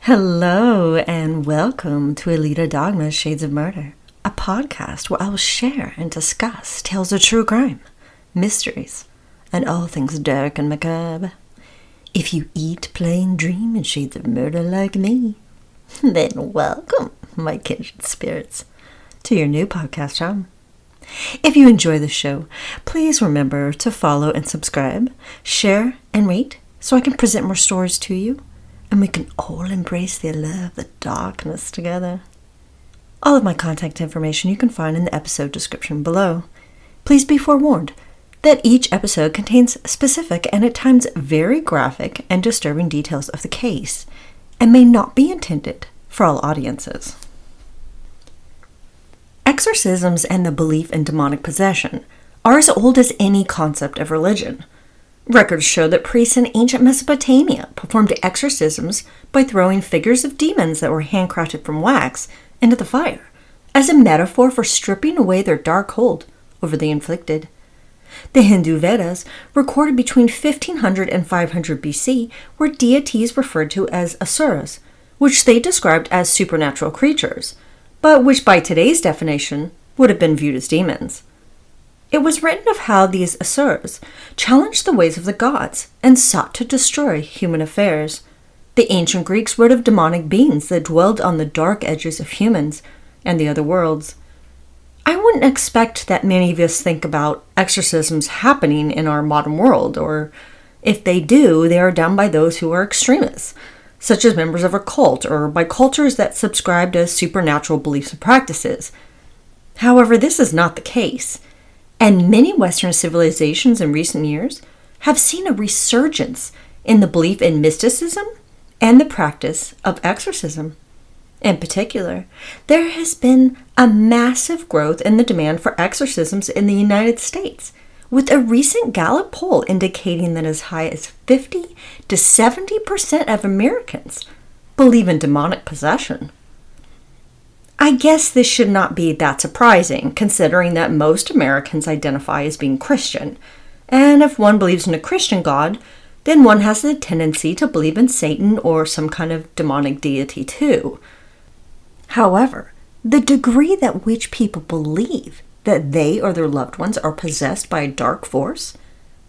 Hello and welcome to Elita Dogma's Shades of Murder, a podcast where I will share and discuss tales of true crime, mysteries, and all things dark and macabre. If you eat, play, and dream in shades of murder like me, then welcome, my kindred spirits, to your new podcast home. If you enjoy the show, please remember to follow and subscribe, share, and rate so I can present more stories to you. And we can all embrace the allure of the darkness together. All of my contact information you can find in the episode description below. Please be forewarned that each episode contains specific and at times very graphic and disturbing details of the case and may not be intended for all audiences. Exorcisms and the belief in demonic possession are as old as any concept of religion. Records show that priests in ancient Mesopotamia performed exorcisms by throwing figures of demons that were handcrafted from wax into the fire, as a metaphor for stripping away their dark hold over the inflicted. The Hindu Vedas recorded between 1500 and 500 BC were deities referred to as asuras, which they described as supernatural creatures, but which by today's definition would have been viewed as demons. It was written of how these asuras challenged the ways of the gods and sought to destroy human affairs. The ancient Greeks wrote of demonic beings that dwelled on the dark edges of humans and the other worlds. I wouldn't expect that many of us think about exorcisms happening in our modern world, or if they do, they are done by those who are extremists, such as members of a cult or by cultures that subscribe to supernatural beliefs and practices. However, this is not the case. And many Western civilizations in recent years have seen a resurgence in the belief in mysticism and the practice of exorcism. In particular, there has been a massive growth in the demand for exorcisms in the United States, with a recent Gallup poll indicating that as high as 50 to 70% of Americans believe in demonic possession. I guess this should not be that surprising, considering that most Americans identify as being Christian, and if one believes in a Christian God, then one has the tendency to believe in Satan or some kind of demonic deity too. However, the degree at which people believe that they or their loved ones are possessed by a dark force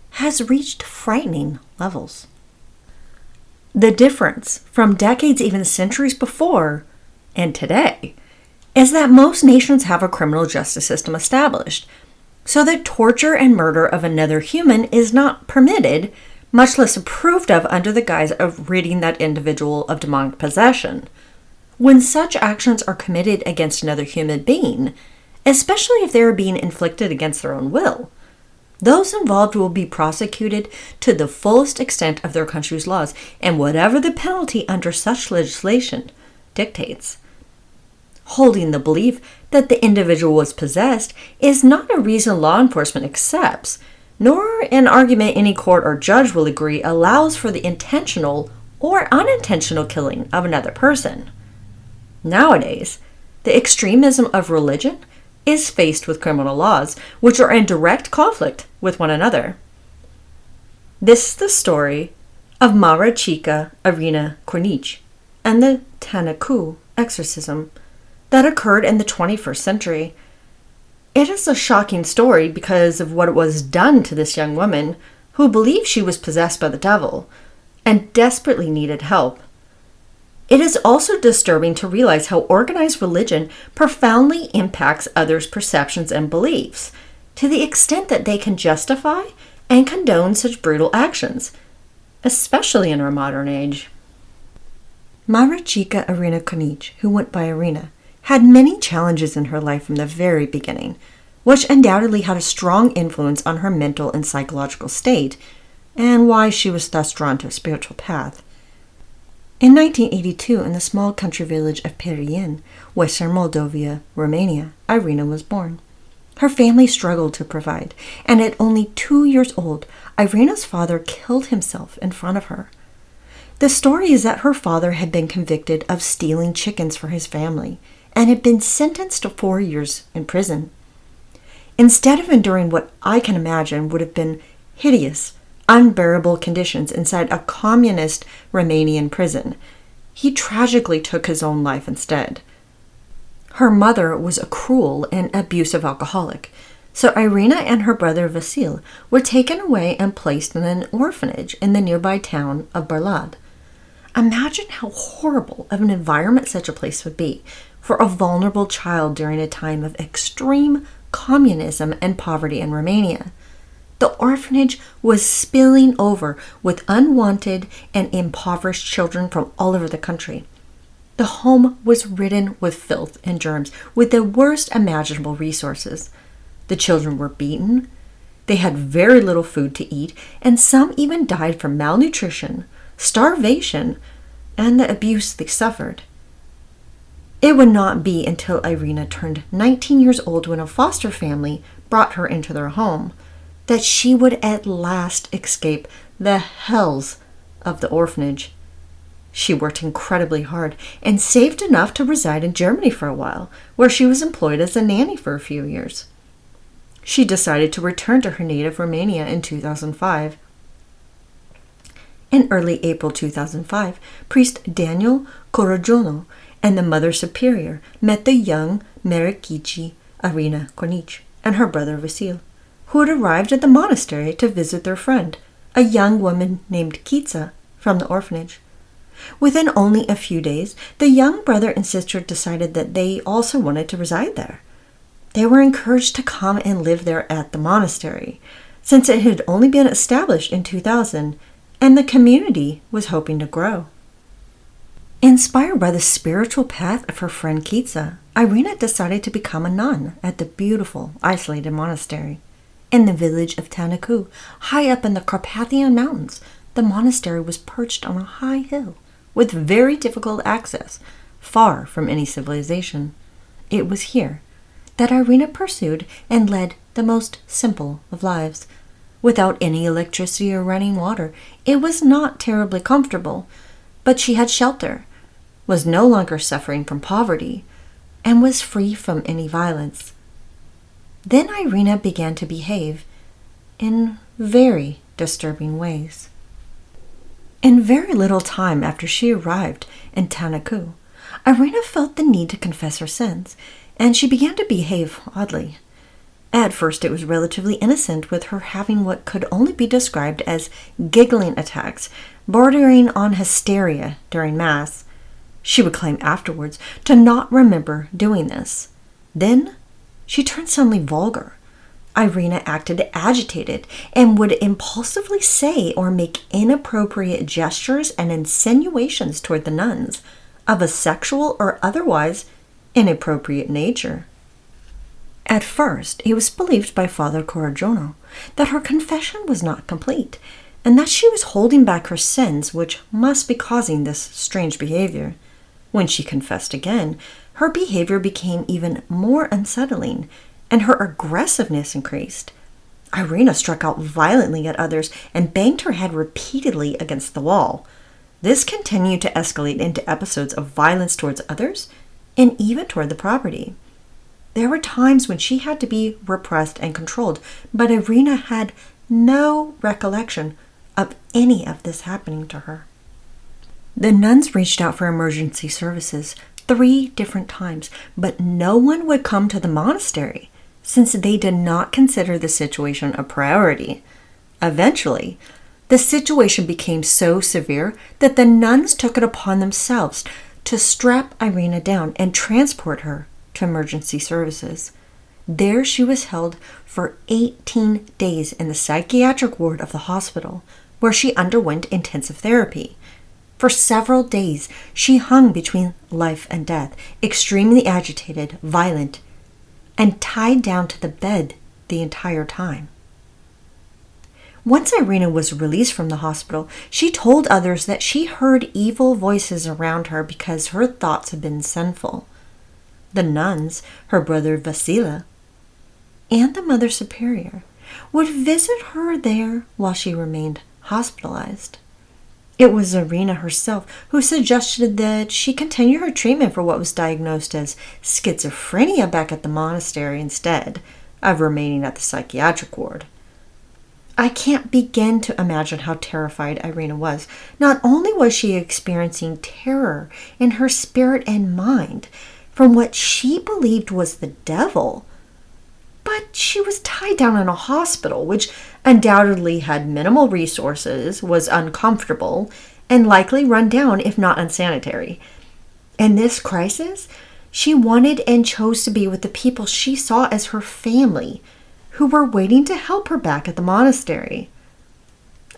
has reached frightening levels. The difference from decades, even centuries before, and today, is that most nations have a criminal justice system established, so that torture and murder of another human is not permitted, much less approved of under the guise of ridding that individual of demonic possession. When such actions are committed against another human being, especially if they are being inflicted against their own will, those involved will be prosecuted to the fullest extent of their country's laws and whatever the penalty under such legislation dictates. Holding the belief that the individual was possessed is not a reason law enforcement accepts, nor an argument any court or judge will agree allows for the intentional or unintentional killing of another person. Nowadays, the extremism of religion is faced with criminal laws, which are in direct conflict with one another. This is the story of Maricica, Irina, Cornici, and the Tanacu exorcism that occurred in the 21st century. It is a shocking story because of what was done to this young woman who believed she was possessed by the devil and desperately needed help. It is also disturbing to realize how organized religion profoundly impacts others' perceptions and beliefs, to the extent that they can justify and condone such brutal actions, especially in our modern age. Maricica Irina Cornici, who went by Irina, had many challenges in her life from the very beginning, which undoubtedly had a strong influence on her mental and psychological state, and why she was thus drawn to a spiritual path. In 1982, in the small country village of Perien, Western Moldova, Romania, Irina was born. Her family struggled to provide, and at only 2 years old, Irina's father killed himself in front of her. The story is that her father had been convicted of stealing chickens for his family, and had been sentenced to 4 years in prison. Instead of enduring what I can imagine would have been hideous, unbearable conditions inside a communist Romanian prison, He tragically took his own life instead. Her mother was a cruel and abusive alcoholic, so Irina and her brother Vasil were taken away and placed in an orphanage in the nearby town of Barlad. Imagine how horrible of an environment such a place would be for a vulnerable child during a time of extreme communism and poverty in Romania. The orphanage was spilling over with unwanted and impoverished children from all over the country. The home was ridden with filth and germs, with the worst imaginable resources. The children were beaten, they had very little food to eat, and some even died from malnutrition, starvation, and the abuse they suffered. It would not be until Irina turned 19 years old, when a foster family brought her into their home, that she would at last escape the hells of the orphanage. She worked incredibly hard and saved enough to reside in Germany for a while, where she was employed as a nanny for a few years. She decided to return to her native Romania in 2005. In early April 2005, priest Daniel Corogiono and the Mother Superior met the young Maricica Irina Cornici and her brother Vasil, who had arrived at the monastery to visit their friend, a young woman named Kitsa from the orphanage. Within only a few days, the young brother and sister decided that they also wanted to reside there. They were encouraged to come and live there at the monastery, since it had only been established in 2000, and the community was hoping to grow. Inspired by the spiritual path of her friend Kitsa, Irina decided to become a nun at the beautiful, isolated monastery. In the village of Tanacu, high up in the Carpathian Mountains, the monastery was perched on a high hill with very difficult access, far from any civilization. It was here that Irina pursued and led the most simple of lives. Without any electricity or running water, it was not terribly comfortable, but she had shelter, was no longer suffering from poverty, and was free from any violence. Then Irina began to behave in very disturbing ways. In very little time after she arrived in Tanacu, Irina felt the need to confess her sins, and she began to behave oddly. At first, it was relatively innocent, with her having what could only be described as giggling attacks, bordering on hysteria during Mass. She would claim afterwards to not remember doing this. Then, she turned suddenly vulgar. Irina acted agitated and would impulsively say or make inappropriate gestures and insinuations toward the nuns of a sexual or otherwise inappropriate nature. At first, it was believed by Father Corogiono that her confession was not complete, and that she was holding back her sins, which must be causing this strange behavior. When she confessed again, her behavior became even more unsettling, and her aggressiveness increased. Irina struck out violently at others and banged her head repeatedly against the wall. This continued to escalate into episodes of violence towards others and even toward the property. There were times when she had to be repressed and controlled, but Irina had no recollection of any of this happening to her. The nuns reached out for emergency services 3 different times, but no one would come to the monastery, since they did not consider the situation a priority. Eventually, the situation became so severe that the nuns took it upon themselves to strap Irina down and transport her to emergency services. There she was held for 18 days in the psychiatric ward of the hospital, where she underwent intensive therapy. For several days, she hung between life and death, extremely agitated, violent, and tied down to the bed the entire time. Once Irina was released from the hospital, she told others that she heard evil voices around her because her thoughts had been sinful. The nuns, her brother Vasila, and the Mother Superior would visit her there while she remained hospitalized. It was Irina herself who suggested that she continue her treatment for what was diagnosed as schizophrenia back at the monastery instead of remaining at the psychiatric ward. I can't begin to imagine how terrified Irina was. Not only was she experiencing terror in her spirit and mind from what she believed was the devil, but she was tied down in a hospital, which undoubtedly had minimal resources, was uncomfortable, and likely run down if not unsanitary. In this crisis, she wanted and chose to be with the people she saw as her family, who were waiting to help her back at the monastery.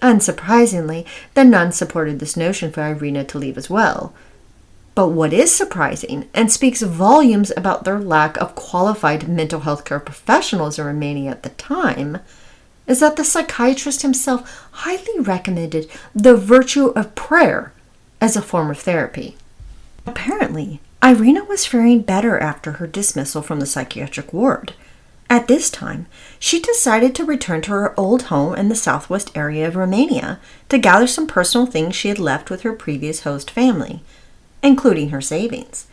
Unsurprisingly, the nuns supported this notion for Irina to leave as well. But what is surprising, and speaks volumes about their lack of qualified mental health care professionals in Romania at the time, is that the psychiatrist himself highly recommended the virtue of prayer as a form of therapy. Apparently, Irina was faring better after her dismissal from the psychiatric ward. At this time, she decided to return to her old home in the southwest area of Romania to gather some personal things she had left with her previous host family, including her savings.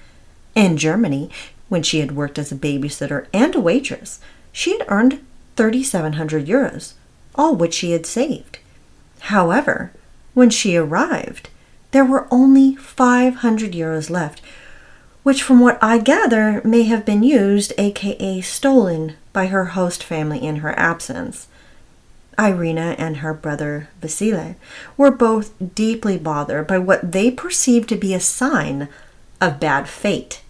In Germany, when she had worked as a babysitter and a waitress, she had earned 3,700 euros, all which she had saved. However, when she arrived, there were only 500 euros left, which from what I gather may have been used, aka stolen, by her host family in her absence. Irina and her brother Vasile were both deeply bothered by what they perceived to be a sign of bad fate,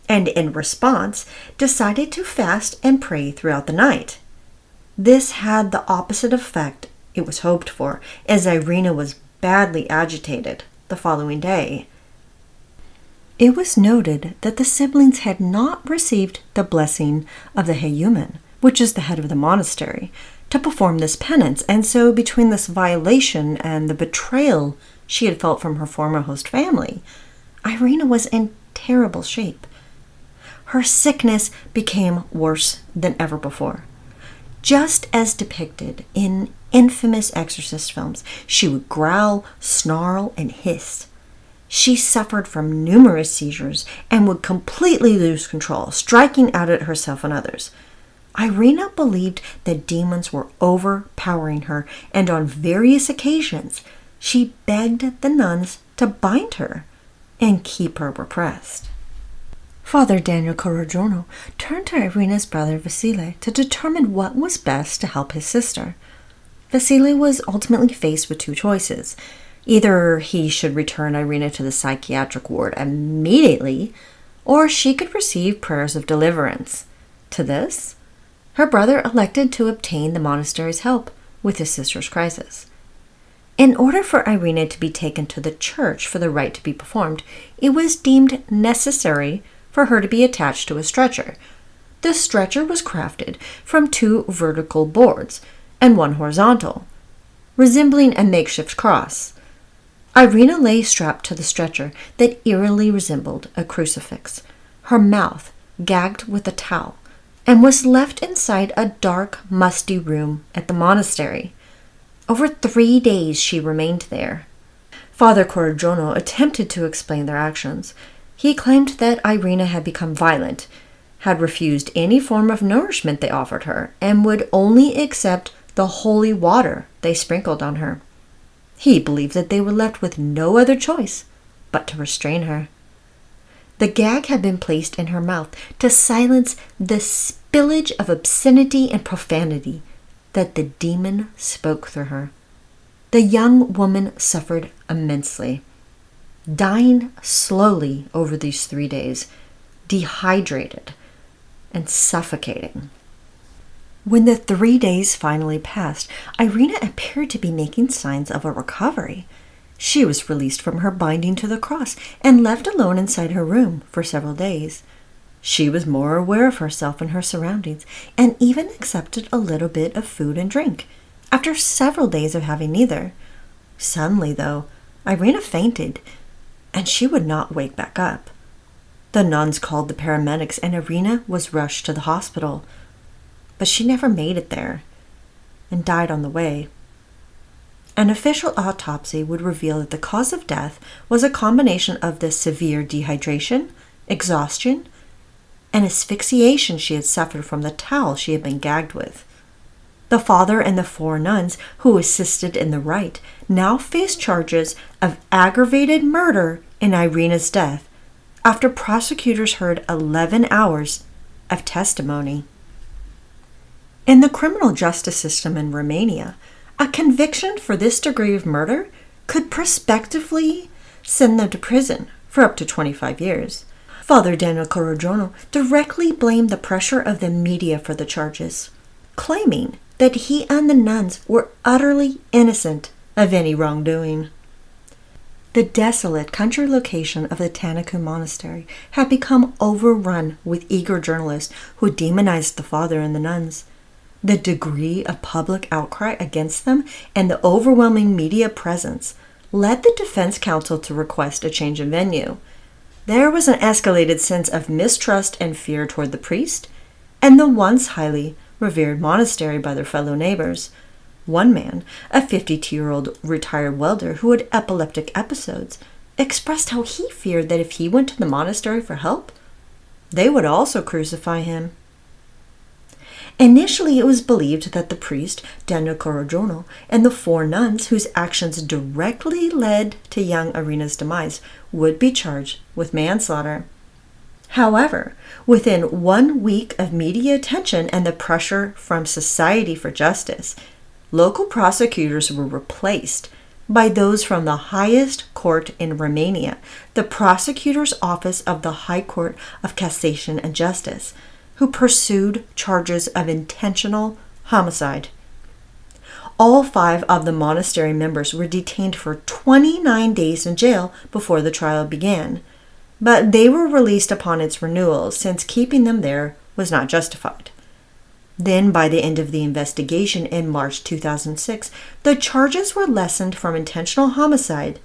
and in response decided to fast and pray throughout the night. This had the opposite effect it was hoped for, as Irina was badly agitated the following day. It was noted that the siblings had not received the blessing of the hegumen, which is the head of the monastery, to perform this penance, and so between this violation and the betrayal she had felt from her former host family, Irina was in terrible shape. Her sickness became worse than ever before. Just as depicted in infamous exorcist films, she would growl, snarl, and hiss. She suffered from numerous seizures and would completely lose control, striking out at herself and others. Irina believed that demons were overpowering her, and on various occasions she begged the nuns to bind her and keep her repressed. Father Daniel Corrogiorno turned to Irina's brother Vasile to determine what was best to help his sister. Vasile was ultimately faced with two choices. Either he should return Irina to the psychiatric ward immediately, or she could receive prayers of deliverance. To this, her brother elected to obtain the monastery's help with his sister's crisis. In order for Irina to be taken to the church for the rite to be performed, it was deemed necessary for her to be attached to a stretcher. The stretcher was crafted from 2 vertical boards and 1 horizontal, resembling a makeshift cross. Irina lay strapped to the stretcher that eerily resembled a crucifix, her mouth gagged with a towel, and was left inside a dark, musty room at the monastery. Over 3 days she remained there. Father Corrogiorno attempted to explain their actions. He claimed that Irina had become violent, had refused any form of nourishment they offered her, and would only accept the holy water they sprinkled on her. He believed that they were left with no other choice but to restrain her. The gag had been placed in her mouth to silence the spillage of obscenity and profanity that the demon spoke through her. The young woman suffered immensely, dying slowly over these 3 days, dehydrated and suffocating. When the 3 days finally passed, Irina appeared to be making signs of a recovery. She was released from her binding to the cross and left alone inside her room for several days. She was more aware of herself and her surroundings, and even accepted a little bit of food and drink, after several days of having neither. Suddenly, though, Irina fainted, and she would not wake back up. The nuns called the paramedics, and Irina was rushed to the hospital. But she never made it there, and died on the way. An official autopsy would reveal that the cause of death was a combination of the severe dehydration, exhaustion, and asphyxiation she had suffered from the towel she had been gagged with. The father and the 4 nuns who assisted in the rite now faced charges of aggravated murder in Irina's death after prosecutors heard 11 hours of testimony. In the criminal justice system in Romania, a conviction for this degree of murder could prospectively send them to prison for up to 25 years. Father Daniel Corogiano directly blamed the pressure of the media for the charges, claiming that he and the nuns were utterly innocent of any wrongdoing. The desolate country location of the Tanacu monastery had become overrun with eager journalists who demonized the father and the nuns. The degree of public outcry against them and the overwhelming media presence led the defense counsel to request a change in venue. There was an escalated sense of mistrust and fear toward the priest and the once highly revered monastery by their fellow neighbors. One man, a 52-year-old retired welder who had epileptic episodes, expressed how he feared that if he went to the monastery for help, they would also crucify him. Initially, it was believed that the priest, Daniel Corogiano, and the 4 nuns whose actions directly led to young Irina's demise would be charged with manslaughter. However, within 1 week of media attention and the pressure from Society for Justice, local prosecutors were replaced by those from the highest court in Romania, the Prosecutor's Office of the High Court of Cassation and Justice, who pursued charges of intentional homicide. All 5 of the monastery members were detained for 29 days in jail before the trial began, but they were released upon its renewal since keeping them there was not justified. Then, by the end of the investigation in March 2006, the charges were lessened from intentional homicide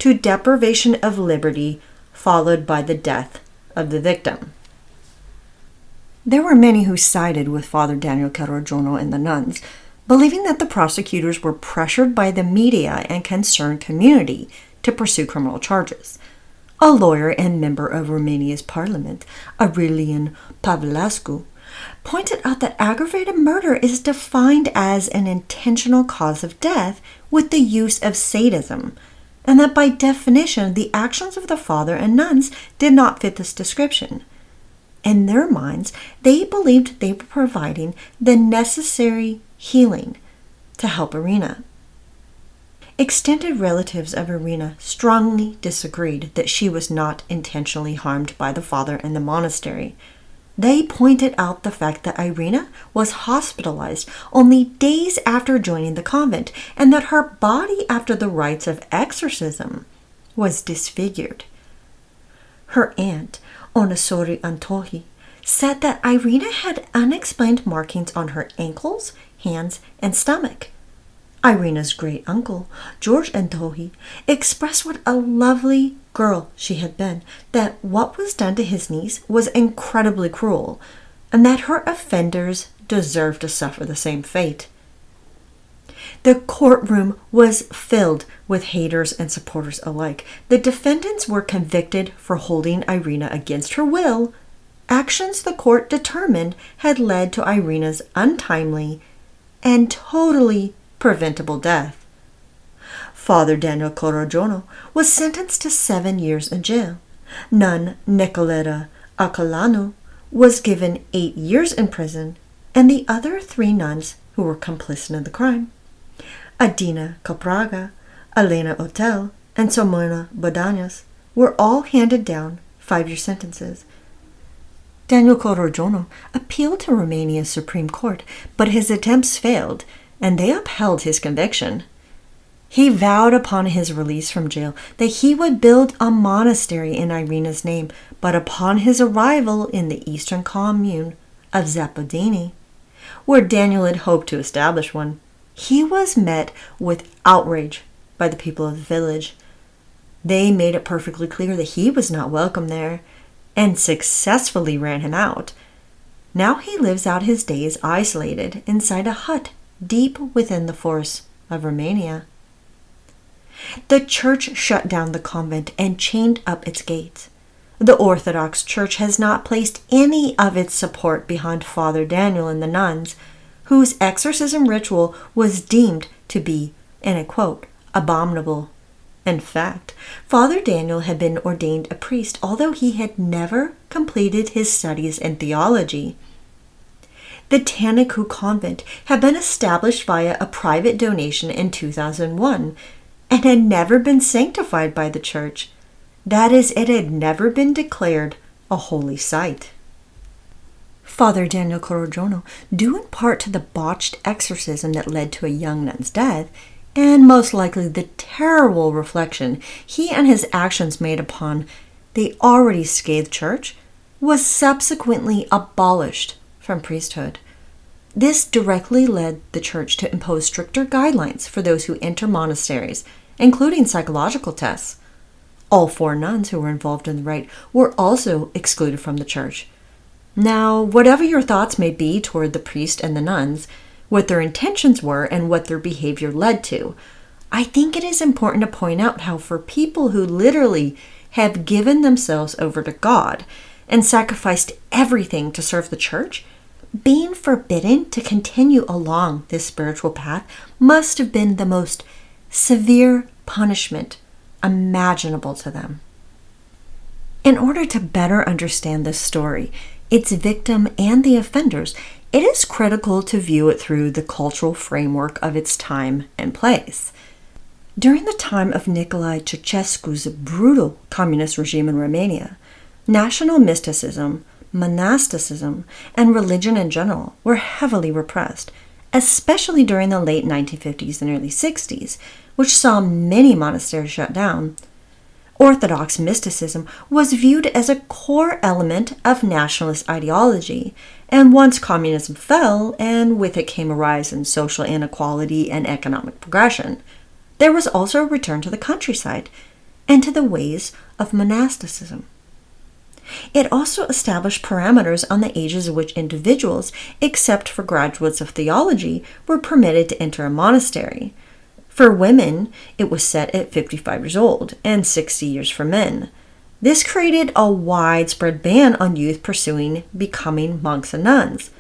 to deprivation of liberty, followed by the death of the victim. There were many who sided with Father Daniel Corogiano and the nuns, believing that the prosecutors were pressured by the media and concerned community to pursue criminal charges. A lawyer and member of Romania's parliament, Aurelian Pavlescu, pointed out that aggravated murder is defined as an intentional cause of death with the use of sadism, and that by definition the actions of the father and nuns did not fit this description. In their minds, they believed they were providing the necessary healing to help Irina. Extended relatives of Irina strongly disagreed that she was not intentionally harmed by the father in the monastery. They pointed out the fact that Irina was hospitalized only days after joining the convent and that her body after the rites of exorcism was disfigured. Her aunt, Onesori Antohi, said that Irina had unexplained markings on her ankles, hands, and stomach. Irina's great-uncle, George Antohi, expressed what a lovely girl she had been, that what was done to his niece was incredibly cruel, and that her offenders deserved to suffer the same fate. The courtroom was filled with haters and supporters alike. The defendants were convicted for holding Irina against her will, actions the court determined had led to Irina's untimely and totally preventable death. Father Daniel Corogiano was sentenced to 7 years in jail. Nun Nicoleta Acolanu was given 8 years in prison, and the other 3 nuns who were complicit in the crime, Adina Copraga, Elena Otel, and Somona Bodanias, were all handed down 5-year sentences. Daniel Corogiano appealed to Romania's Supreme Court, but his attempts failed, and they upheld his conviction. He vowed upon his release from jail that he would build a monastery in Irina's name, but upon his arrival in the eastern commune of Zapodini, where Daniel had hoped to establish one, he was met with outrage by the people of the village. They made it perfectly clear that he was not welcome there, and successfully ran him out. Now he lives out his days isolated inside a hut deep within the forests of Romania. The church shut down the convent and chained up its gates. The Orthodox Church has not placed any of its support behind Father Daniel and the nuns, whose exorcism ritual was deemed to be, and I quote, abominable. In fact, Father Daniel had been ordained a priest, although he had never completed his studies in theology. The Tanacu convent had been established via a private donation in 2001 and had never been sanctified by the church. That is, it had never been declared a holy site. Father Daniel Corojono, due in part to the botched exorcism that led to a young nun's death, and most likely the terrible reflection he and his actions made upon the already scathed church, was subsequently abolished from priesthood. This directly led the church to impose stricter guidelines for those who enter monasteries, including psychological tests. All 4 nuns who were involved in the rite were also excluded from the church. Now, whatever your thoughts may be toward the priest and the nuns, what their intentions were and what their behavior led to, I think it is important to point out how for people who literally have given themselves over to God and sacrificed everything to serve the church, being forbidden to continue along this spiritual path must have been the most severe punishment imaginable to them. In order to better understand this story, its victim and the offenders, it is critical to view it through the cultural framework of its time and place. During the time of Nicolae Ceausescu's brutal communist regime in Romania, national mysticism, monasticism, and religion in general were heavily repressed, especially during the late 1950s and early 60s, which saw many monasteries shut down. Orthodox mysticism was viewed as a core element of nationalist ideology, and once communism fell, and with it came a rise in social inequality and economic progression, there was also a return to the countryside and to the ways of monasticism. It also established parameters on the ages at which individuals, except for graduates of theology, were permitted to enter a monastery. For women, it was set at 55 years old and 60 years for men. This created a widespread ban on youth pursuing becoming monks and nuns.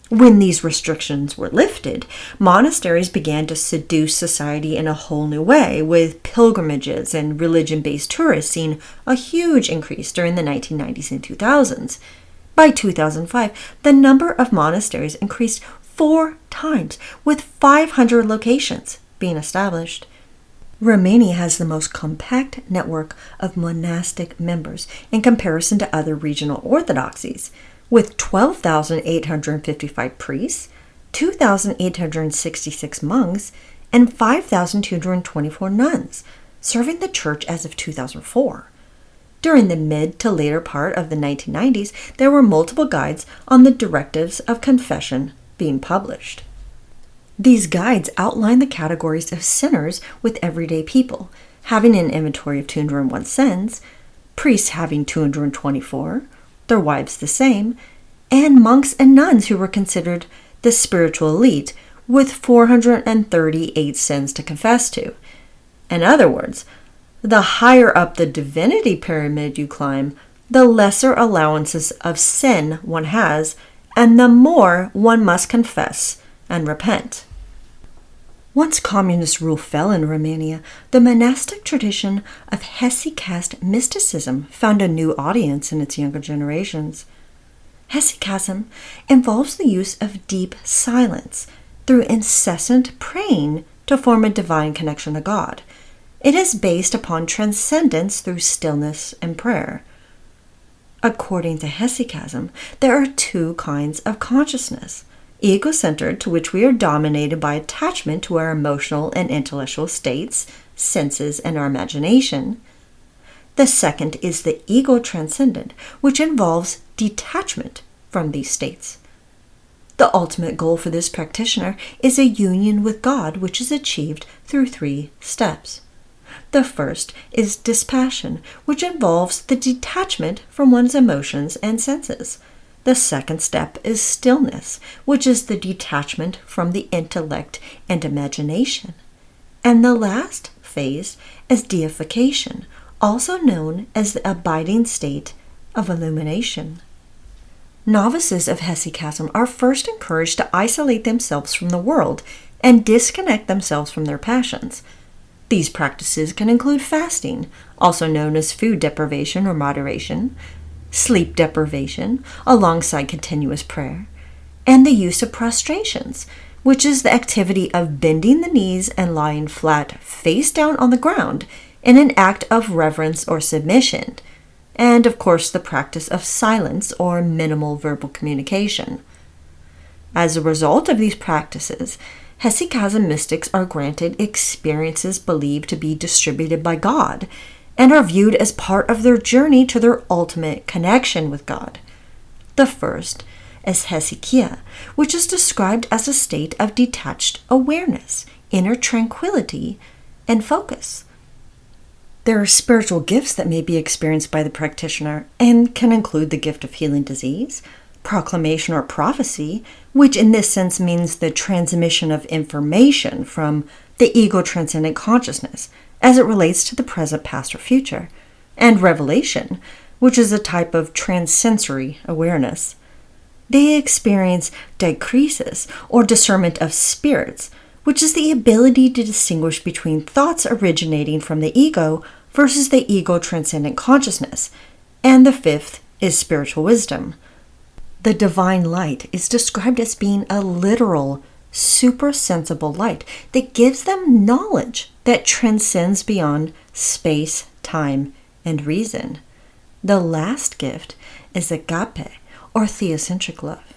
When these restrictions were lifted, monasteries began to seduce society in a whole new way, with pilgrimages and religion-based tourists seeing a huge increase during the 1990s and 2000s. By 2005, the number of monasteries increased 4 times, with 500 locations being established. Romania has the most compact network of monastic members in comparison to other regional orthodoxies, with 12,855 priests, 2,866 monks, and 5,224 nuns, serving the church as of 2004. During the mid to later part of the 1990s, there were multiple guides on the directives of confession being published. These guides outline the categories of sinners with everyday people, having an inventory of 201 sins, priests having 224, their wives the same, and monks and nuns who were considered the spiritual elite with 438 sins to confess to. In other words, the higher up the divinity pyramid you climb, the lesser allowances of sin one has, and the more one must confess and repent. Once communist rule fell in Romania, the monastic tradition of hesychast mysticism found a new audience in its younger generations. Hesychasm involves the use of deep silence through incessant praying to form a divine connection to God. It is based upon transcendence through stillness and prayer. According to hesychasm, there are 2 kinds of consciousness: ego-centered, to which we are dominated by attachment to our emotional and intellectual states, senses, and our imagination. The second is the ego-transcendent, which involves detachment from these states. The ultimate goal for this practitioner is a union with God, which is achieved through 3 steps. The first is dispassion, which involves the detachment from one's emotions and senses. The second step is stillness, which is the detachment from the intellect and imagination. And the last phase is deification, also known as the abiding state of illumination. novices of hesychasm are first encouraged to isolate themselves from the world and disconnect themselves from their passions. These practices can include fasting, also known as food deprivation or moderation, sleep deprivation, alongside continuous prayer, and the use of prostrations, which is the activity of bending the knees and lying flat face down on the ground in an act of reverence or submission, and of course the practice of silence or minimal verbal communication. As a result of these practices, hesychasm mystics are granted experiences believed to be distributed by God and are viewed as part of their journey to their ultimate connection with God. The first is hesychia, which is described as a state of detached awareness, inner tranquility, and focus. There are spiritual gifts that may be experienced by the practitioner and can include the gift of healing disease, proclamation or prophecy, which in this sense means the transmission of information from the ego-transcendent consciousness as it relates to the present, past, or future, and revelation, which is a type of transsensory awareness. They experience dikrisis, or discernment of spirits, which is the ability to distinguish between thoughts originating from the ego versus the ego-transcendent consciousness. And the fifth is spiritual wisdom. The divine light is described as being a literal, super-sensible light that gives them knowledge that transcends beyond space, time, and reason. The last gift is agape, or theocentric love.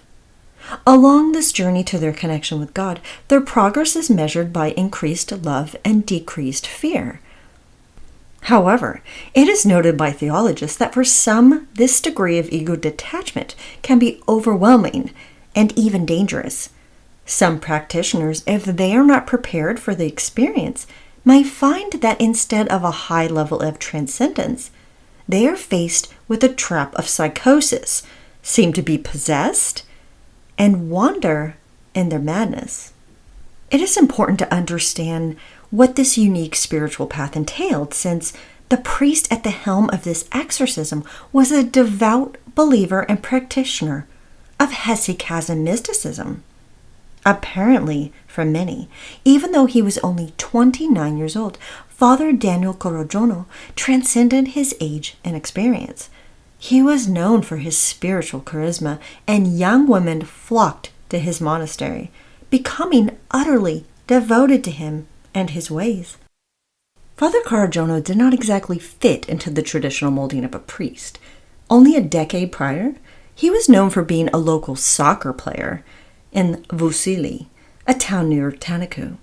Along this journey to their connection with God, their progress is measured by increased love and decreased fear. However, it is noted by theologists that for some, this degree of ego detachment can be overwhelming and even dangerous. Some practitioners, if they are not prepared for the experience, might find that instead of a high level of transcendence, they are faced with a trap of psychosis, seem to be possessed, and wander in their madness. It is important to understand what this unique spiritual path entailed, since the priest at the helm of this exorcism was a devout believer and practitioner of hesychasm mysticism. Apparently, for many, even though he was only 29 years old, Father Daniel Corojono transcended his age and experience. He was known for his spiritual charisma, and young women flocked to his monastery, becoming utterly devoted to him and his ways. Father Corojono did not exactly fit into the traditional molding of a priest. Only a decade prior, he was known for being a local soccer player in Vusili, a town near Tanacu.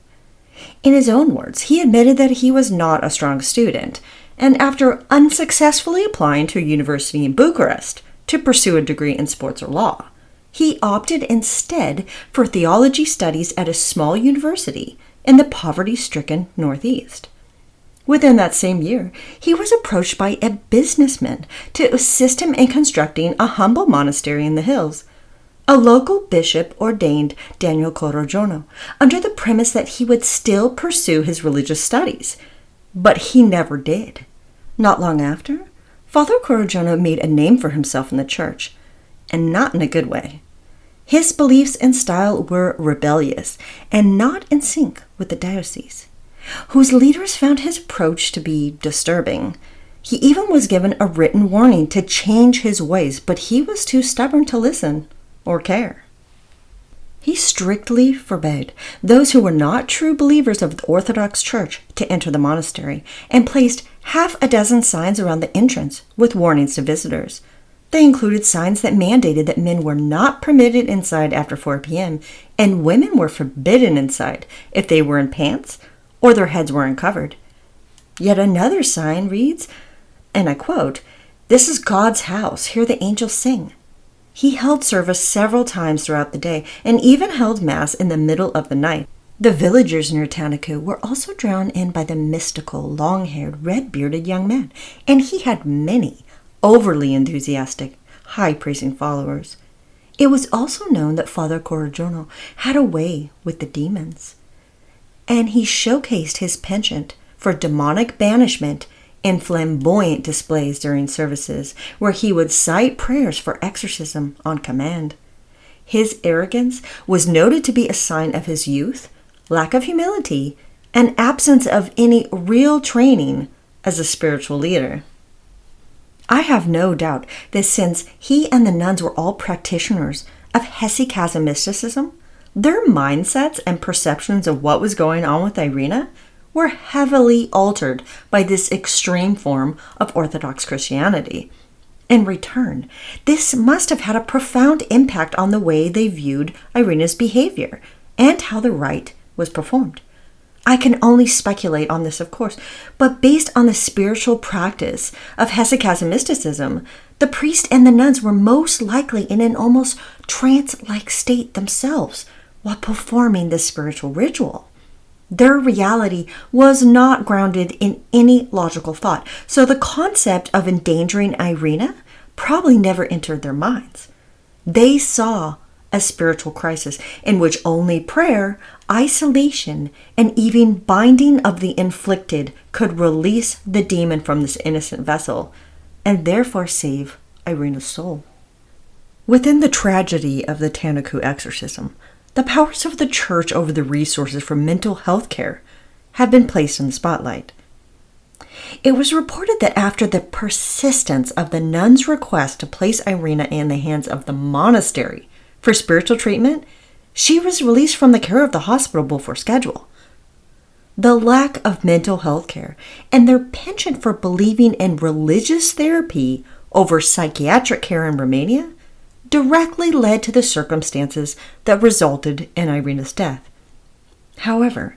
In his own words, he admitted that he was not a strong student, and after unsuccessfully applying to a university in Bucharest to pursue a degree in sports or law, he opted instead for theology studies at a small university in the poverty-stricken Northeast. Within that same year, he was approached by a businessman to assist him in constructing a humble monastery in the hills. A local bishop ordained Daniel Corojono under the premise that he would still pursue his religious studies, but he never did. Not long after, Father Corojono made a name for himself in the church, and not in a good way. His beliefs and style were rebellious and not in sync with the diocese, whose leaders found his approach to be disturbing. He even was given a written warning to change his ways, but he was too stubborn to listen or care. He strictly forbade those who were not true believers of the Orthodox Church to enter the monastery, and placed half a dozen signs around the entrance with warnings to visitors. They included signs that mandated that men were not permitted inside after 4 p.m., and women were forbidden inside if they were in pants or their heads were uncovered. Yet another sign reads, and I quote, "This is God's house, hear the angels sing." He held service several times throughout the day and even held Mass in the middle of the night. The villagers near Tanacu were also drawn in by the mystical, long-haired, red-bearded young man, and he had many overly enthusiastic, high-praising followers. It was also known that Father Corojono had a way with the demons, and he showcased his penchant for demonic banishment in flamboyant displays during services where he would cite prayers for exorcism on command. His arrogance was noted to be a sign of his youth, lack of humility, and absence of any real training as a spiritual leader. I have no doubt that since he and the nuns were all practitioners of hesychasm mysticism, their mindsets and perceptions of what was going on with Irina were heavily altered by this extreme form of Orthodox Christianity. In return, this must have had a profound impact on the way they viewed Irina's behavior and how the rite was performed. I can only speculate on this, of course, but based on the spiritual practice of hesychasm mysticism, the priest and the nuns were most likely in an almost trance-like state themselves while performing this spiritual ritual. Their reality was not grounded in any logical thought, so the concept of endangering Irina probably never entered their minds. They saw a spiritual crisis in which only prayer, isolation, and even binding of the inflicted could release the demon from this innocent vessel and therefore save Irina's soul. Within the tragedy of the Tanacu exorcism, the powers of the church over the resources for mental health care have been placed in the spotlight. It was reported that after the persistence of the nuns' request to place Irina in the hands of the monastery for spiritual treatment, she was released from the care of the hospital before schedule. The lack of mental health care and their penchant for believing in religious therapy over psychiatric care in Romania directly led to the circumstances that resulted in Irina's death. However,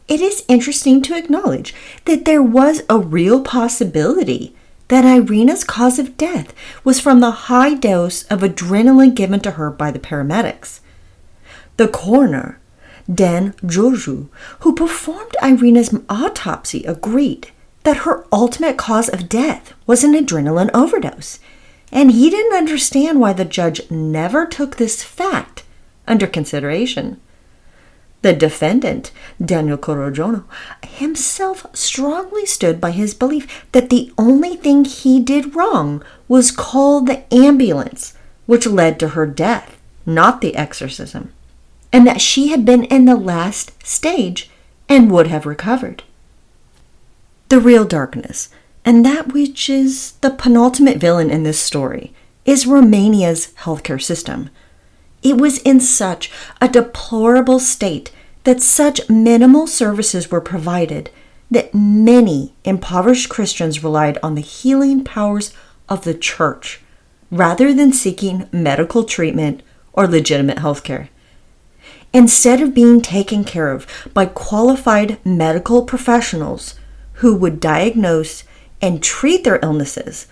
it is interesting to acknowledge that there was a real possibility that Irina's cause of death was from the high dose of adrenaline given to her by the paramedics. The coroner, Dan Georgiou, who performed Irina's autopsy, agreed that her ultimate cause of death was an adrenaline overdose, and he didn't understand why the judge never took this fact under consideration. The defendant, Daniel Corojono, himself strongly stood by his belief that the only thing he did wrong was call the ambulance, which led to her death, not the exorcism, and that she had been in the last stage and would have recovered. The real darkness, and that which is the penultimate villain in this story, is Romania's healthcare system. It was in such a deplorable state that such minimal services were provided that many impoverished Christians relied on the healing powers of the church rather than seeking medical treatment or legitimate healthcare. Instead of being taken care of by qualified medical professionals who would diagnose and treat their illnesses,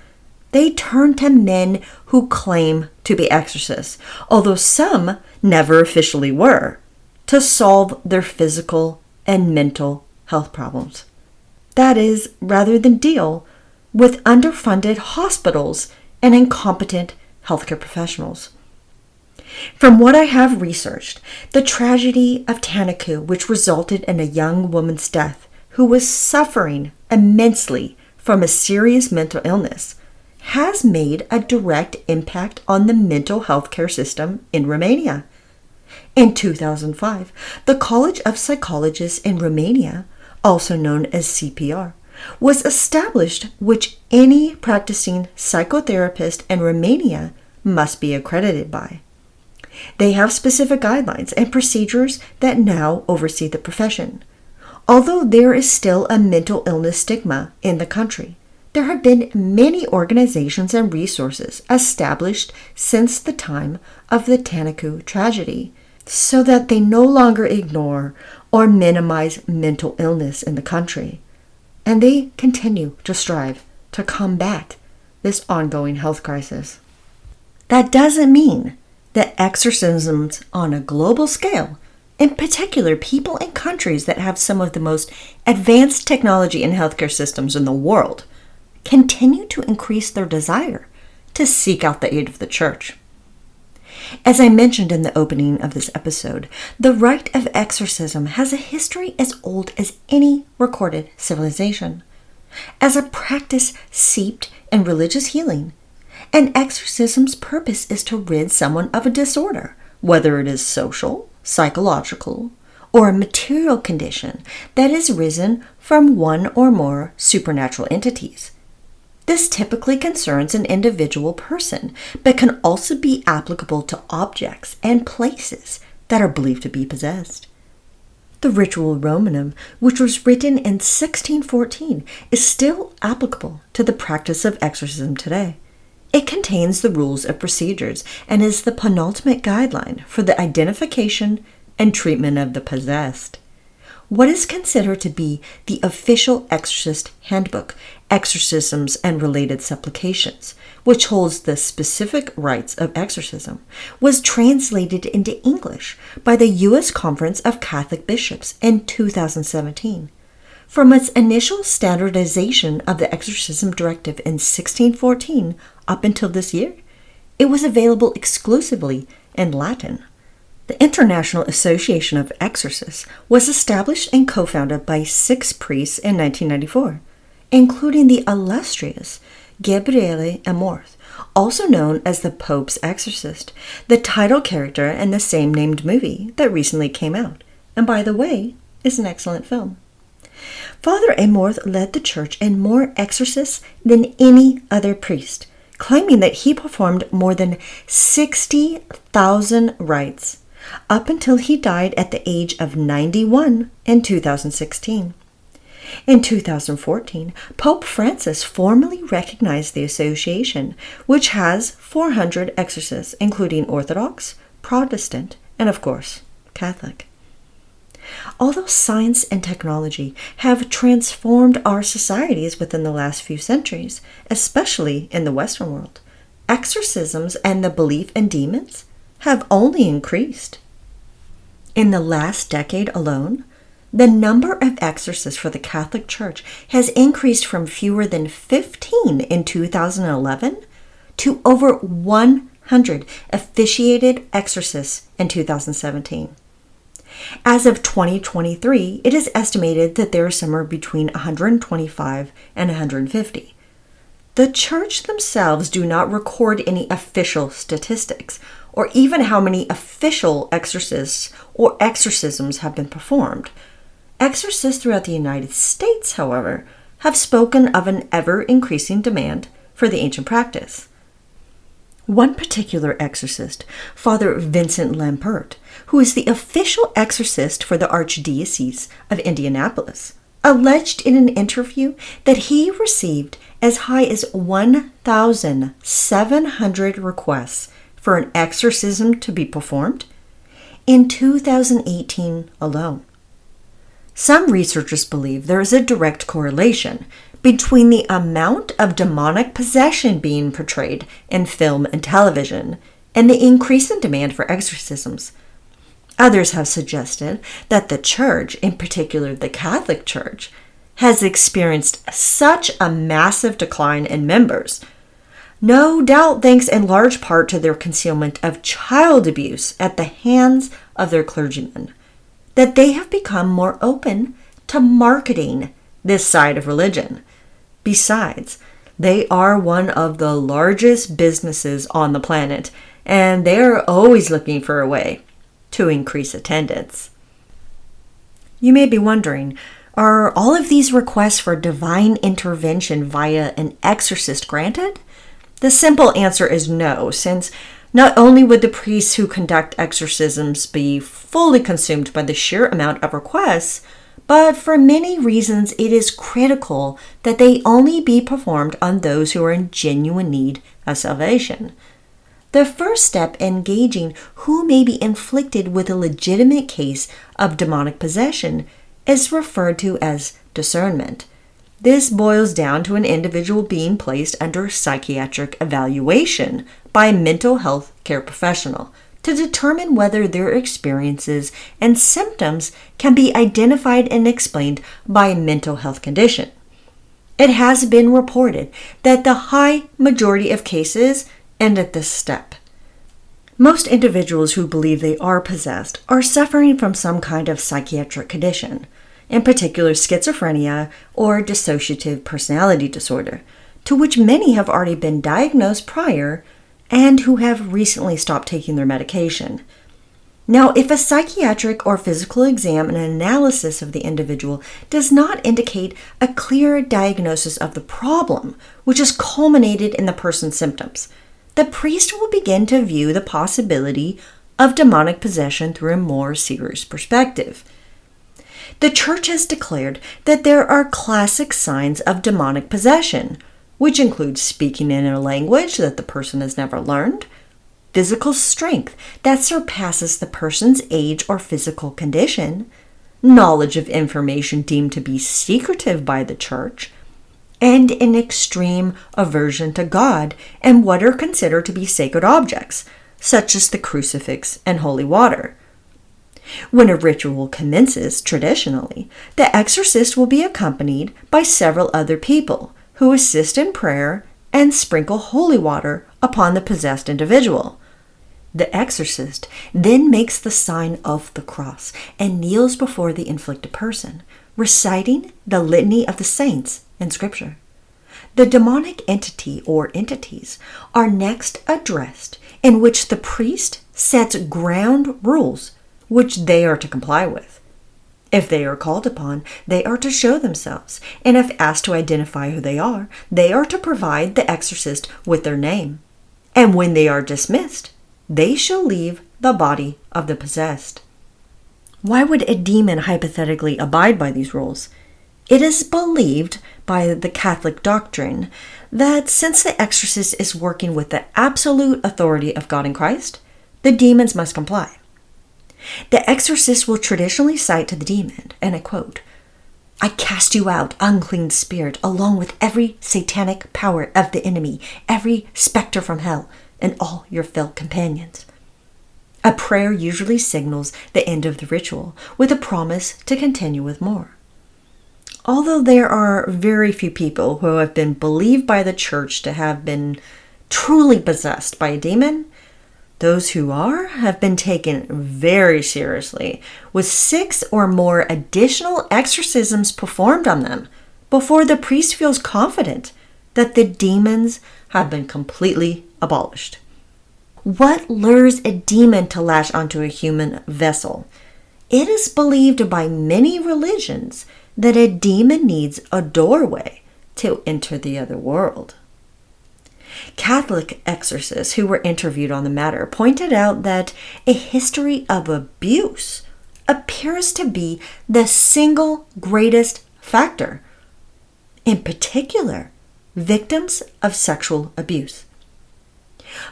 they turned to men who claim to be exorcists, although some never officially were, to solve their physical and mental health problems. That is, rather than deal with underfunded hospitals and incompetent healthcare professionals. From what I have researched, the tragedy of Tanacu, which resulted in a young woman's death who was suffering immensely from a serious mental illness, has made a direct impact on the mental health care system in Romania. In 2005, the College of Psychologists in Romania, also known as CPR, was established, which any practicing psychotherapist in Romania must be accredited by. They have specific guidelines and procedures that now oversee the profession. Although there is still a mental illness stigma in the country, there have been many organizations and resources established since the time of the Tanacu tragedy, so that they no longer ignore or minimize mental illness in the country, and they continue to strive to combat this ongoing health crisis. That doesn't mean that exorcisms on a global scale, in particular people in countries that have some of the most advanced technology and healthcare systems in the world, continue to increase their desire to seek out the aid of the church. As I mentioned in the opening of this episode, the rite of exorcism has a history as old as any recorded civilization. as a practice seeped in religious healing. An exorcism's purpose is to rid someone of a disorder, whether it is social, psychological, or a material condition that has risen from one or more supernatural entities. This typically concerns an individual person, but can also be applicable to objects and places that are believed to be possessed. The Ritual Romanum, which was written in 1614, is still applicable to the practice of exorcism today. It contains the rules of procedures and is the penultimate guideline for the identification and treatment of the possessed. What is considered to be the official exorcist handbook, Exorcisms and Related Supplications, which holds the specific rites of exorcism, was translated into English by the U.S. Conference of Catholic Bishops in 2017. From its initial standardization of the exorcism directive in 1614 up until this year, it was available exclusively in Latin. The International Association of Exorcists was established and co-founded by 6 priests in 1994, including the illustrious Gabriele Amorth, also known as the Pope's Exorcist, the title character in the same-named movie that recently came out, and by the way, is an excellent film. Father Amorth led the church in more exorcists than any other priest, claiming that he performed more than 60,000 rites, up until he died at the age of 91 in 2016. In 2014, Pope Francis formally recognized the association, which has 400 exorcists, including Orthodox, Protestant, and of course, Catholic. Although science and technology have transformed our societies within the last few centuries, especially in the Western world, exorcisms and the belief in demons have only increased. In the last decade alone, the number of exorcists for the Catholic Church has increased from fewer than 15 in 2011 to over 100 officiated exorcists in 2017. As of 2023, it is estimated that there are somewhere between 125 and 150. The church themselves do not record any official statistics, or even how many official exorcists or exorcisms have been performed. Exorcists throughout the United States, however, have spoken of an ever-increasing demand for the ancient practice. One particular exorcist, Father Vincent Lampert, who is the official exorcist for the Archdiocese of Indianapolis, alleged in an interview that he received as high as 1,700 requests for an exorcism to be performed in 2018 alone. Some researchers believe there is a direct correlation between the amount of demonic possession being portrayed in film and television and the increase in demand for exorcisms. Others have suggested that the Church, in particular the Catholic Church, has experienced such a massive decline in members, no doubt thanks in large part to their concealment of child abuse at the hands of their clergymen, that they have become more open to marketing this side of religion. Besides, they are one of the largest businesses on the planet, and they are always looking for a way to increase attendance. You may be wondering, are all of these requests for divine intervention via an exorcist granted? The simple answer is no, since not only would the priests who conduct exorcisms be fully consumed by the sheer amount of requests, but for many reasons it is critical that they only be performed on those who are in genuine need of salvation. The first step in gauging who may be inflicted with a legitimate case of demonic possession is referred to as discernment. This boils down to an individual being placed under psychiatric evaluation by a mental health care professional to determine whether their experiences and symptoms can be identified and explained by a mental health condition. It has been reported that the high majority of cases end at this step. Most individuals who believe they are possessed are suffering from some kind of psychiatric condition. in particular schizophrenia or dissociative personality disorder, to which many have already been diagnosed prior and who have recently stopped taking their medication. Now, if a psychiatric or physical exam and analysis of the individual does not indicate a clear diagnosis of the problem, which is culminated in the person's symptoms, the priest will begin to view the possibility of demonic possession through a more serious perspective. The Church has declared that there are classic signs of demonic possession, which include speaking in a language that the person has never learned, physical strength that surpasses the person's age or physical condition, knowledge of information deemed to be secretive by the Church, and an extreme aversion to God and what are considered to be sacred objects, such as the crucifix and holy water. When a ritual commences, traditionally, the exorcist will be accompanied by several other people who assist in prayer and sprinkle holy water upon the possessed individual. The exorcist then makes the sign of the cross and kneels before the inflicted person, reciting the litany of the saints in Scripture. The demonic entity or entities are next addressed, in which the priest sets ground rules which they are to comply with. If they are called upon, they are to show themselves, and if asked to identify who they are to provide the exorcist with their name. And when they are dismissed, they shall leave the body of the possessed. Why would a demon hypothetically abide by these rules? It is believed by the Catholic doctrine that since the exorcist is working with the absolute authority of God in Christ, the demons must comply. The exorcist will traditionally cite to the demon, and I quote, "I cast you out, unclean spirit, along with every satanic power of the enemy, every specter from hell, and all your fell companions." A prayer usually signals the end of the ritual, with a promise to continue with more. Although there are very few people who have been believed by the Church to have been truly possessed by a demon, those who are have been taken very seriously, with 6 or more additional exorcisms performed on them before the priest feels confident that the demons have been completely abolished. What lures a demon to latch onto a human vessel? It is believed by many religions that a demon needs a doorway to enter the other world. Catholic exorcists who were interviewed on the matter pointed out that a history of abuse appears to be the single greatest factor. In particular, victims of sexual abuse.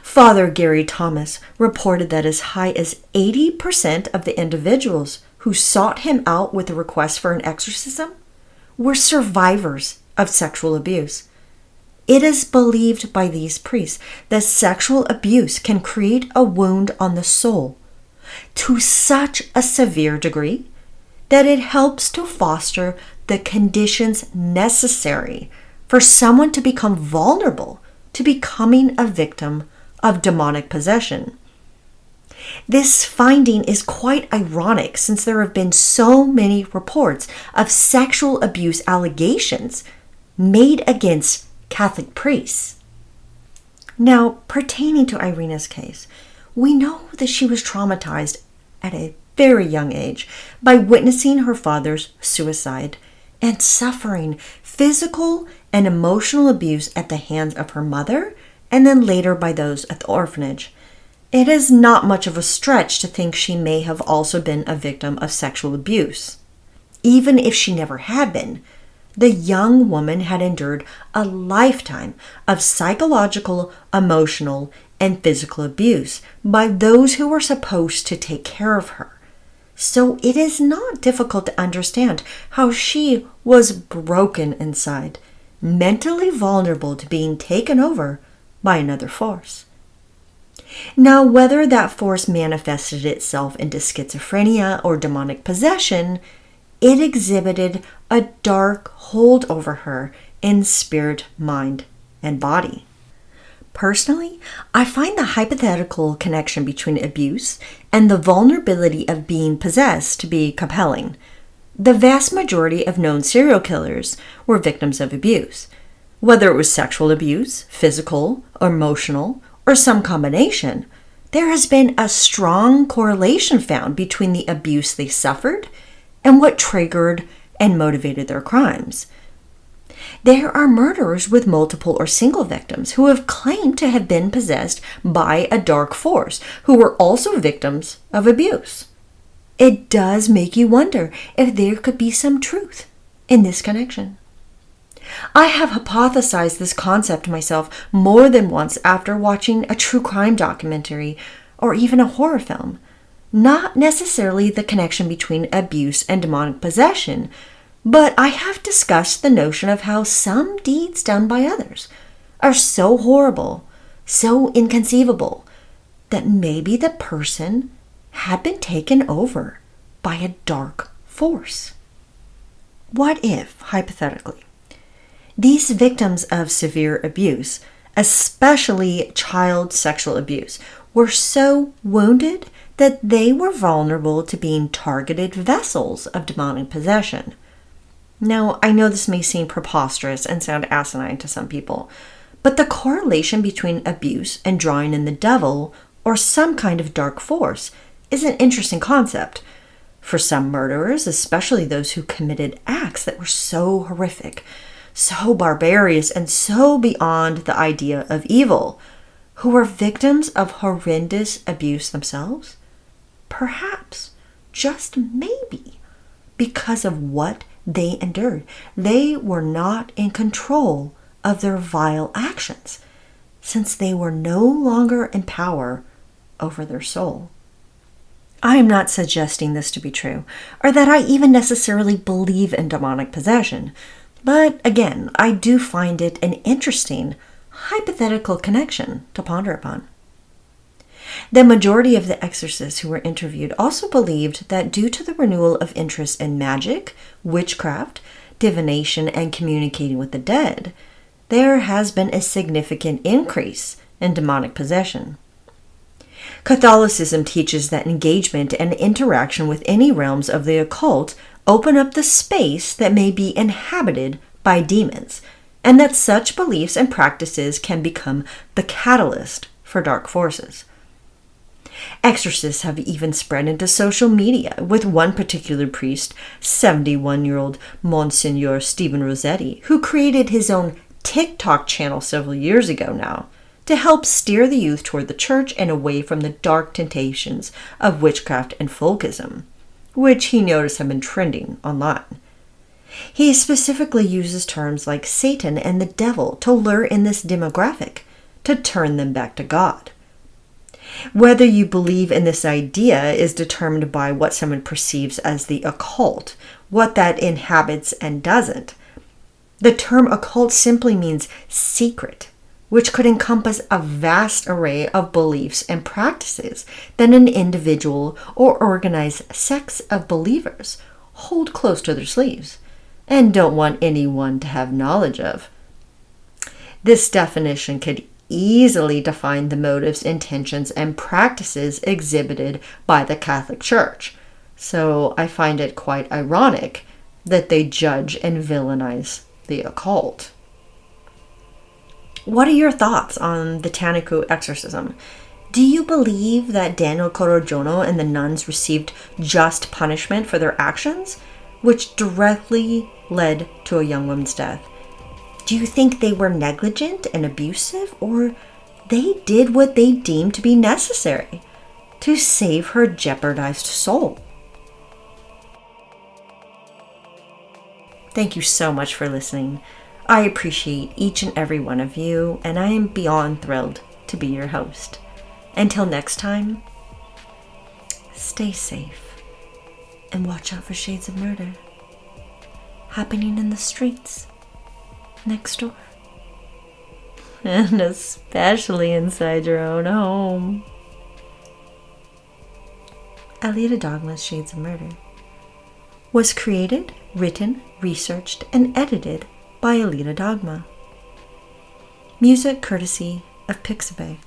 Father Gary Thomas reported that as high as 80% of the individuals who sought him out with a request for an exorcism were survivors of sexual abuse. It is believed by these priests that sexual abuse can create a wound on the soul to such a severe degree that it helps to foster the conditions necessary for someone to become vulnerable to becoming a victim of demonic possession. This finding is quite ironic since there have been so many reports of sexual abuse allegations made against Catholic priests. Now, pertaining to Irina's case, we know that she was traumatized at a very young age by witnessing her father's suicide and suffering physical and emotional abuse at the hands of her mother and then later by those at the orphanage. It is not much of a stretch to think she may have also been a victim of sexual abuse. Even if she never had been, the young woman had endured a lifetime of psychological, emotional, and physical abuse by those who were supposed to take care of her. So it is not difficult to understand how she was broken inside, mentally vulnerable to being taken over by another force. Now, whether that force manifested itself into schizophrenia or demonic possession, it exhibited a dark hold over her in spirit, mind, and body. Personally, I find the hypothetical connection between abuse and the vulnerability of being possessed to be compelling. The vast majority of known serial killers were victims of abuse. Whether it was sexual abuse, physical, or emotional, or some combination, there has been a strong correlation found between the abuse they suffered and what triggered and motivated their crimes. There are murderers with multiple or single victims who have claimed to have been possessed by a dark force, who were also victims of abuse. It does make you wonder if there could be some truth in this connection. I have hypothesized this concept myself more than once after watching a true crime documentary or even a horror film. Not necessarily the connection between abuse and demonic possession, but I have discussed the notion of how some deeds done by others are so horrible, so inconceivable, that maybe the person had been taken over by a dark force. What if, hypothetically, these victims of severe abuse, especially child sexual abuse, were so wounded that they were vulnerable to being targeted vessels of demonic possession? Now, I know this may seem preposterous and sound asinine to some people, but the correlation between abuse and drawing in the devil or some kind of dark force is an interesting concept. For some murderers, especially those who committed acts that were so horrific, so barbarous, and so beyond the idea of evil, who were victims of horrendous abuse themselves, perhaps, just maybe, because of what they endured, they were not in control of their vile actions, since they were no longer in power over their soul. I am not suggesting this to be true, or that I even necessarily believe in demonic possession, but again, I do find it an interesting, hypothetical connection to ponder upon. The majority of the exorcists who were interviewed also believed that due to the renewal of interest in magic, witchcraft, divination, and communicating with the dead, there has been a significant increase in demonic possession. Catholicism teaches that engagement and interaction with any realms of the occult open up the space that may be inhabited by demons, and that such beliefs and practices can become the catalyst for dark forces. Exorcists have even spread into social media, with one particular priest, 71-year-old Monsignor Stephen Rossetti, who created his own TikTok channel several years ago now, to help steer the youth toward the church and away from the dark temptations of witchcraft and folkism, which he noticed have been trending online. He specifically uses terms like Satan and the devil to lure in this demographic, to turn them back to God. Whether you believe in this idea is determined by what someone perceives as the occult, what that inhabits and doesn't. The term occult simply means secret, which could encompass a vast array of beliefs and practices that an individual or organized sects of believers hold close to their sleeves and don't want anyone to have knowledge of. This definition could easily define the motives, intentions, and practices exhibited by the Catholic Church, so I find it quite ironic that they judge and villainize the occult. What are your thoughts on the Tanacu exorcism? Do you believe that Daniel Corojono and the nuns received just punishment for their actions, which directly led to a young woman's death? Do you think they were negligent and abusive, or they did what they deemed to be necessary to save her jeopardized soul? Thank you so much for listening. I appreciate each and every one of you, and I am beyond thrilled to be your host. Until next time, stay safe and watch out for shades of murder happening in the streets next door, and especially inside your own home. Alita Dogma's Shades of Murder was created, written, researched, and edited by Alita Dogma. Music courtesy of Pixabay.